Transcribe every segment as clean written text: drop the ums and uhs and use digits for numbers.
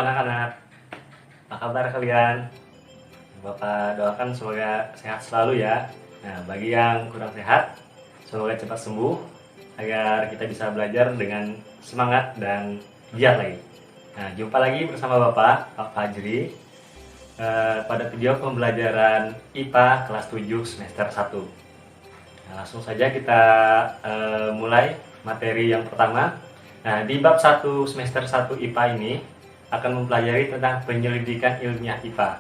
anak-anak, apa kabar kalian? Bapak doakan semoga sehat selalu ya. Nah, bagi yang kurang sehat, semoga cepat sembuh agar kita bisa belajar dengan semangat dan giat lagi. Nah, jumpa lagi bersama Bapak, Pak Fajri, pada video pembelajaran IPA kelas 7 semester 1. Nah, langsung saja kita mulai materi yang pertama. Nah, di bab 1 semester 1 IPA ini akan mempelajari tentang penyelidikan ilmiah IPA.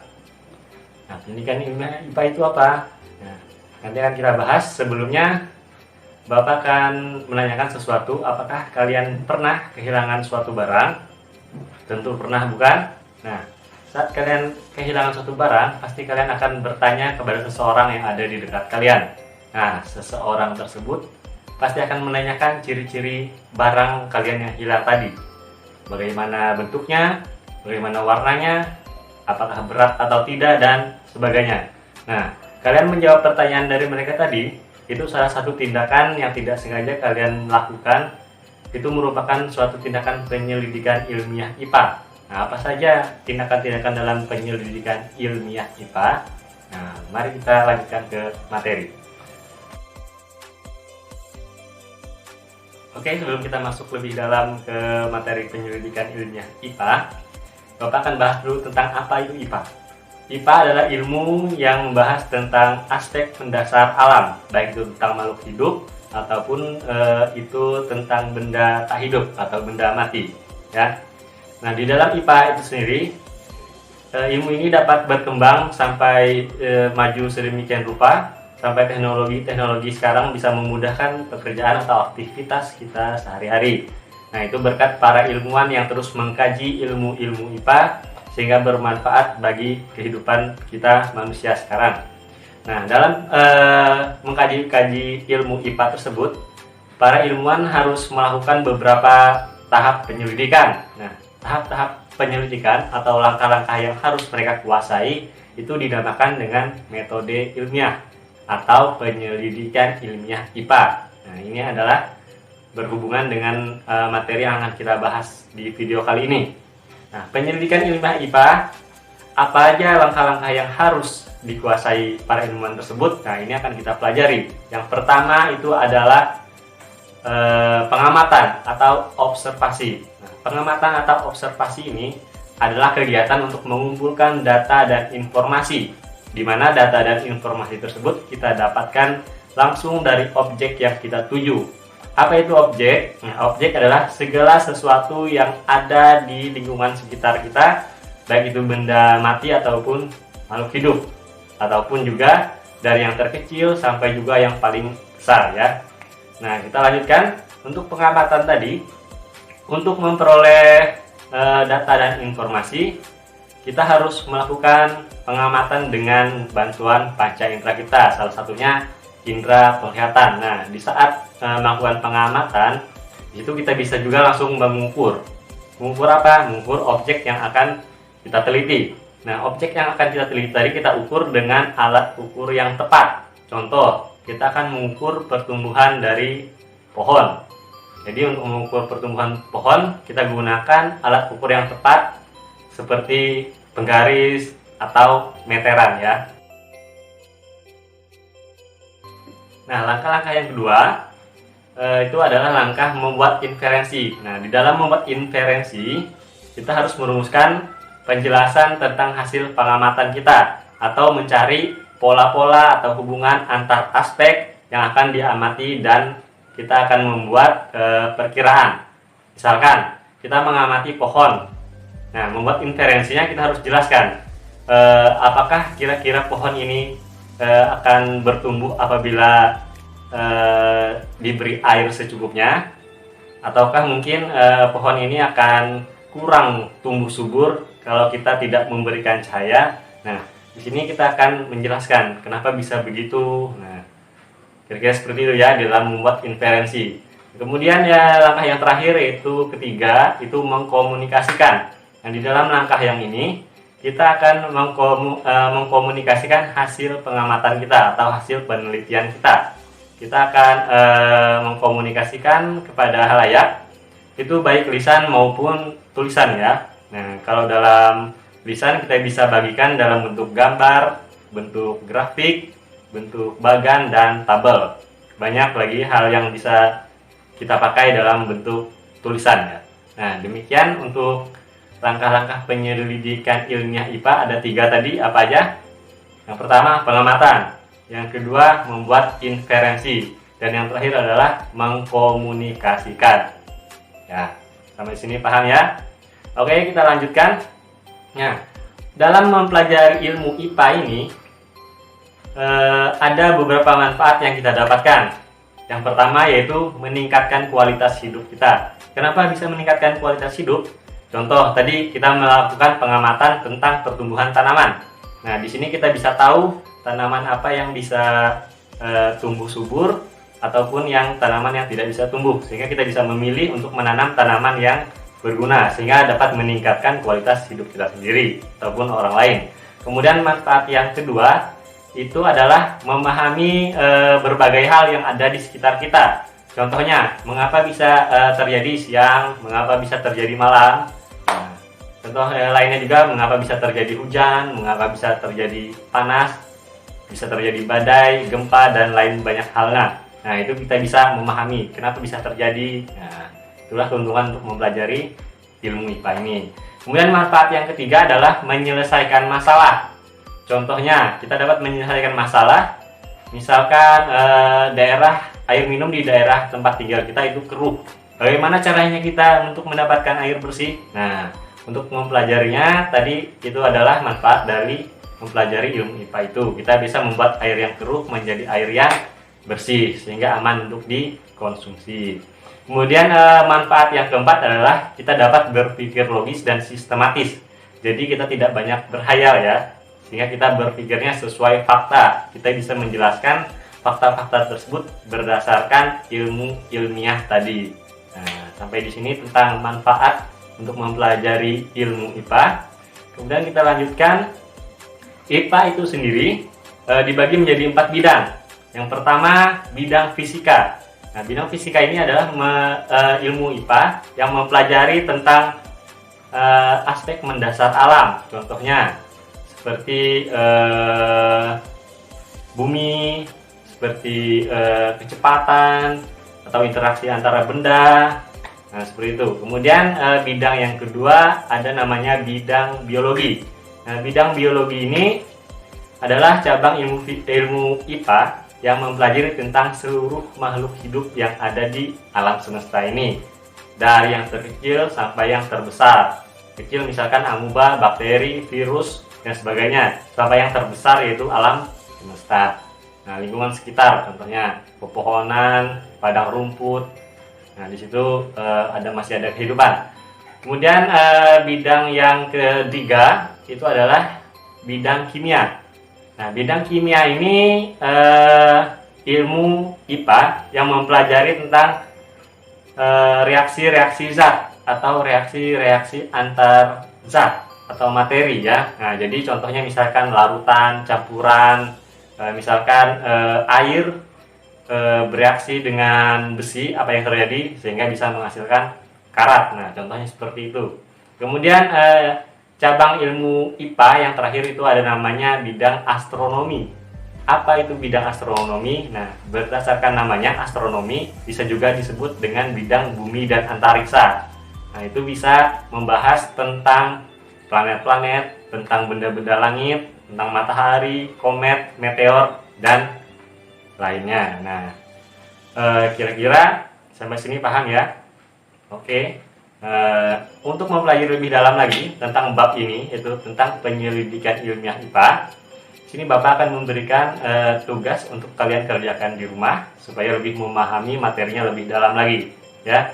Nah, penyelidikan ilmiah IPA itu apa? Nah, nanti akan kita bahas. Sebelumnya, Bapak akan menanyakan sesuatu. Apakah kalian pernah kehilangan suatu barang? Tentu pernah, bukan? Nah, saat kalian kehilangan suatu barang, pasti kalian akan bertanya kepada seseorang yang ada di dekat kalian. Nah, seseorang tersebut pasti akan menanyakan ciri-ciri barang kalian yang hilang tadi. Bagaimana bentuknya, bagaimana warnanya, apakah berat atau tidak, dan sebagainya. Nah, kalian menjawab pertanyaan dari mereka tadi, itu salah satu tindakan yang tidak sengaja kalian lakukan. Itu merupakan suatu tindakan penyelidikan ilmiah IPA. Nah, apa saja tindakan-tindakan dalam penyelidikan ilmiah IPA? Nah, mari kita lanjutkan ke materi. Oke, sebelum kita masuk lebih dalam ke materi penyelidikan ilmiah IPA, Bapak akan bahas dulu tentang apa itu IPA. IPA adalah ilmu yang membahas tentang aspek mendasar alam, baik itu tentang makhluk hidup ataupun itu tentang benda tak hidup atau benda mati. Ya. Nah, di dalam IPA itu sendiri, ilmu ini dapat berkembang sampai maju sedemikian rupa, sampai teknologi sekarang bisa memudahkan pekerjaan atau aktivitas kita sehari-hari. Nah, itu berkat para ilmuwan yang terus mengkaji ilmu-ilmu IPA sehingga bermanfaat bagi kehidupan kita manusia sekarang. Nah, dalam mengkaji ilmu IPA tersebut, para ilmuwan harus melakukan beberapa tahap penyelidikan. Nah, tahap-tahap penyelidikan atau langkah-langkah yang harus mereka kuasai itu dinamakan dengan metode ilmiah atau penyelidikan ilmiah IPA. Nah, ini adalah berhubungan dengan materi yang akan kita bahas di video kali ini. Nah, penyelidikan ilmiah IPA, apa aja langkah-langkah yang harus dikuasai para ilmuwan tersebut? Nah, ini akan kita pelajari. Yang pertama itu adalah pengamatan atau observasi. Nah, pengamatan atau observasi ini adalah kegiatan untuk mengumpulkan data dan informasi, di mana data dan informasi tersebut kita dapatkan langsung dari objek yang kita tuju. Apa itu objek? Nah, objek adalah segala sesuatu yang ada di lingkungan sekitar kita, baik itu benda mati ataupun makhluk hidup, ataupun juga dari yang terkecil sampai juga yang paling besar ya. Nah, kita lanjutkan. Untuk pengamatan tadi, untuk memperoleh data dan informasi, kita harus melakukan pengamatan dengan bantuan panca indera kita, salah satunya indera penglihatan. Nah, di saat melakukan pengamatan, itu kita bisa juga langsung mengukur. Mengukur apa? Mengukur objek yang akan kita teliti. Nah, objek yang akan kita teliti tadi kita ukur dengan alat ukur yang tepat. Contoh, kita akan mengukur pertumbuhan dari pohon. Jadi untuk mengukur pertumbuhan pohon, kita gunakan alat ukur yang tepat seperti penggaris atau meteran ya. Nah, langkah-langkah yang kedua itu adalah langkah membuat inferensi. Nah, di dalam membuat inferensi, kita harus merumuskan penjelasan tentang hasil pengamatan kita atau mencari pola-pola atau hubungan antar aspek yang akan diamati dan kita akan membuat perkiraan. Misalkan kita mengamati pohon. Nah, membuat inferensinya kita harus jelaskan apakah kira-kira pohon ini akan bertumbuh apabila diberi air secukupnya, ataukah mungkin pohon ini akan kurang tumbuh subur kalau kita tidak memberikan cahaya. Nah, di sini kita akan menjelaskan kenapa bisa begitu. Nah, kira-kira seperti itu ya dalam membuat inferensi. Kemudian ya langkah yang terakhir yaitu ketiga, itu mengkomunikasikan. Nah, di dalam langkah yang ini kita akan mengkomunikasikan hasil pengamatan kita atau hasil penelitian kita. Kita akan mengkomunikasikan kepada halayak, itu baik lisan maupun tulisan ya. Nah, kalau dalam tulisan kita bisa bagikan dalam bentuk gambar, bentuk grafik, bentuk bagan, dan tabel. Banyak lagi hal yang bisa kita pakai dalam bentuk tulisan ya. Nah, demikian untuk langkah-langkah penyelidikan ilmiah IPA. Ada 3 tadi, apa aja? Yang pertama, pengamatan. Yang kedua, membuat inferensi. Dan yang terakhir adalah mengkomunikasikan. Ya, sampai sini paham ya? Oke, kita lanjutkan. Nah, dalam mempelajari ilmu IPA ini, ada beberapa manfaat yang kita dapatkan. Yang pertama yaitu meningkatkan kualitas hidup kita. Kenapa bisa meningkatkan kualitas hidup? Contoh, tadi kita melakukan pengamatan tentang pertumbuhan tanaman. Nah, di sini kita bisa tahu tanaman apa yang bisa tumbuh subur ataupun yang tanaman yang tidak bisa tumbuh, sehingga kita bisa memilih untuk menanam tanaman yang berguna sehingga dapat meningkatkan kualitas hidup kita sendiri ataupun orang lain. Kemudian manfaat yang kedua itu adalah memahami berbagai hal yang ada di sekitar kita. Contohnya, mengapa bisa terjadi siang, mengapa bisa terjadi malam. Nah, contoh lainnya juga, mengapa bisa terjadi hujan, mengapa bisa terjadi panas, bisa terjadi badai, gempa, dan lain banyak halnya. Nah, itu kita bisa memahami kenapa bisa terjadi. Nah, itulah keuntungan untuk mempelajari ilmu IPA ini. Kemudian manfaat yang ketiga adalah menyelesaikan masalah. Contohnya, kita dapat menyelesaikan masalah, misalkan daerah air minum di daerah tempat tinggal kita itu keruh. Bagaimana caranya kita untuk mendapatkan air bersih? Nah, untuk mempelajarinya tadi itu adalah manfaat dari mempelajari ilmu IPA itu. Kita bisa membuat air yang keruh menjadi air yang bersih sehingga aman untuk dikonsumsi. Kemudian manfaat yang keempat adalah kita dapat berpikir logis dan sistematis. Jadi kita tidak banyak berhayal ya, sehingga kita berpikirnya sesuai fakta. Kita bisa menjelaskan fakta-fakta tersebut berdasarkan ilmu ilmiah tadi. Nah, sampai di sini tentang manfaat untuk mempelajari ilmu IPA. Kemudian kita lanjutkan. IPA itu sendiri dibagi menjadi 4 bidang. Yang pertama, bidang fisika. Nah, bidang fisika ini adalah ilmu IPA yang mempelajari tentang aspek mendasar alam. Contohnya seperti bumi, seperti kecepatan atau interaksi antara benda. Nah, seperti itu. Kemudian bidang yang kedua ada namanya bidang biologi. Nah, bidang biologi ini adalah cabang ilmu IPA yang mempelajari tentang seluruh makhluk hidup yang ada di alam semesta ini, dari yang terkecil sampai yang terbesar. Kecil misalkan amuba, bakteri, virus, dan sebagainya, sampai yang terbesar yaitu alam semesta. Nah, lingkungan sekitar, contohnya pepohonan, padang rumput. Nah, di situ masih ada kehidupan. Kemudian bidang yang ketiga itu adalah bidang kimia. Nah, bidang kimia ini ilmu IPA yang mempelajari tentang reaksi-reaksi zat atau reaksi-reaksi antar zat atau materi ya. Nah, jadi contohnya misalkan larutan, campuran, misalkan air bereaksi dengan besi, apa yang terjadi sehingga bisa menghasilkan karat. Nah, contohnya seperti itu. Kemudian cabang ilmu IPA yang terakhir itu ada namanya bidang astronomi. Apa itu bidang astronomi? Nah, berdasarkan namanya astronomi bisa juga disebut dengan bidang bumi dan antariksa. Nah, itu bisa membahas tentang planet-planet, tentang benda-benda langit, tentang matahari, komet, meteor, dan lainnya. Nah, kira-kira sampai sini paham ya? Oke. Untuk mempelajari lebih dalam lagi tentang bab ini, yaitu tentang penyelidikan ilmiah IPA, sini Bapak akan memberikan tugas untuk kalian kerjakan di rumah supaya lebih memahami materinya lebih dalam lagi ya.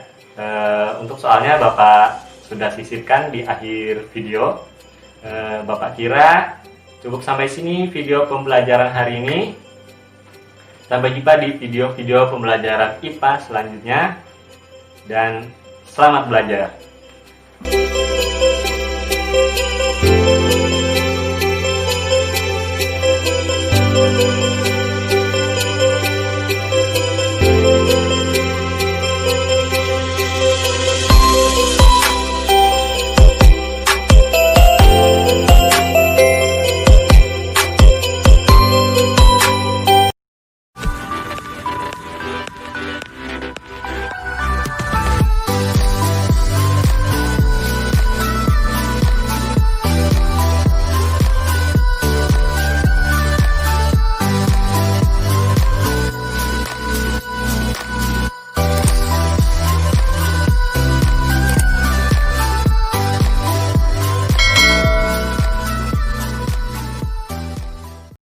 Untuk soalnya Bapak sudah sisipkan di akhir video. Bapak kira cukup sampai sini video pembelajaran hari ini. Sampai jumpa di video-video pembelajaran IPA selanjutnya, dan selamat belajar.